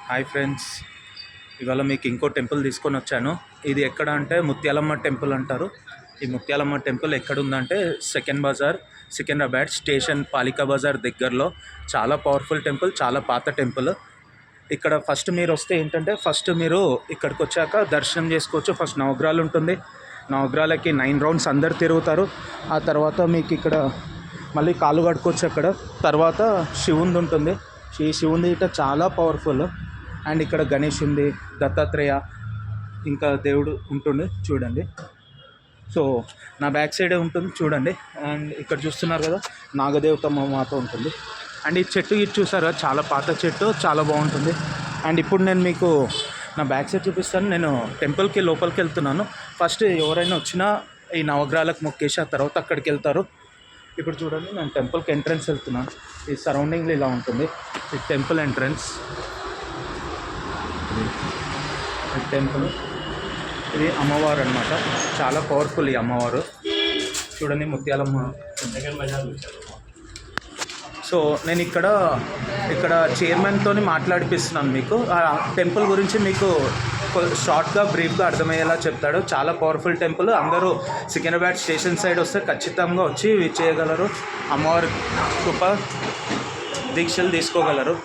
Hi friends, ఇవాళ మీకు ఇంకో టెంపుల్ తీసుకొని వచ్చాను. ఇది ఎక్కడ అంటే ముత్యాలమ్మ టెంపుల్ అంటారు. ఈ ముత్యాలమ్మ టెంపుల్ ఎక్కడుందంటే సెకండ్ బజార్, సికింద్రాబాద్ స్టేషన్, పాలికా బజార్ దగ్గరలో. చాలా పవర్ఫుల్ టెంపుల్, చాలా పాత టెంపుల్. ఇక్కడ ఫస్ట్ మీరు వస్తే ఏంటంటే ఫస్ట్ మీరు ఇక్కడికి వచ్చాక దర్శనం చేసుకోవచ్చు. ఫస్ట్ నవగ్రహాలు ఉంటుంది. నవగ్రహాలకి 9 రౌండ్స్ అందరు తిరుగుతారు. ఆ తర్వాత మీకు ఇక్కడ మళ్ళీ కాళ్ళు కడుక్కోవచ్చు. అక్కడ తర్వాత శివుంది ఉంటుంది. ఈ శివుంది ఇట చాలా పవర్ఫుల్. అండ్ ఇక్కడ గణేష్ ఉంది, దత్తాత్రేయ, ఇంకా దేవుడు ఉంటుంది చూడండి. సో నా బ్యాక్ సైడే ఉంటుంది చూడండి. అండ్ ఇక్కడ చూస్తున్నారు కదా, నాగదేవతమ్మ మాత ఉంటుంది. అండ్ ఈ చెట్టు ఇది చూసారా, చాలా పాత చెట్టు, చాలా బాగుంటుంది. అండ్ ఇప్పుడు నేను మీకు నా బ్యాక్ సైడ్ చూపిస్తాను. నేను టెంపుల్కి లోపలికి వెళ్తున్నాను. ఫస్ట్ ఎవరైనా వచ్చినా ఈ నవగ్రహాలకు మొక్కేసి ఆ తర్వాత అక్కడికి వెళ్తారు. ఇప్పుడు చూడండి, నేను టెంపుల్కి ఎంట్రన్స్ వెళ్తున్నాను. ఈ సరౌండింగ్లో ఇలా ఉంటుంది. ఈ టెంపుల్ ఎంట్రన్స్, టెంపుల్. ఇది అమ్మవారు అనమాట, చాలా పవర్ఫుల్ ఈ అమ్మవారు. చూడండి ముత్యాలమ్మ. సో నేను ఇక్కడ చైర్మన్తో మాట్లాడిపిస్తున్నాను మీకు. ఆ టెంపుల్ గురించి మీకు షార్ట్గా బ్రీఫ్గా అర్థమయ్యేలా చెప్తాడు. చాలా పవర్ఫుల్ టెంపుల్. అందరూ సికింద్రాబాద్ స్టేషన్ సైడ్ వస్తే ఖచ్చితంగా వచ్చి చేయగలరు. అమ్మవారి కృప దీక్షలు తీసుకోగలరు.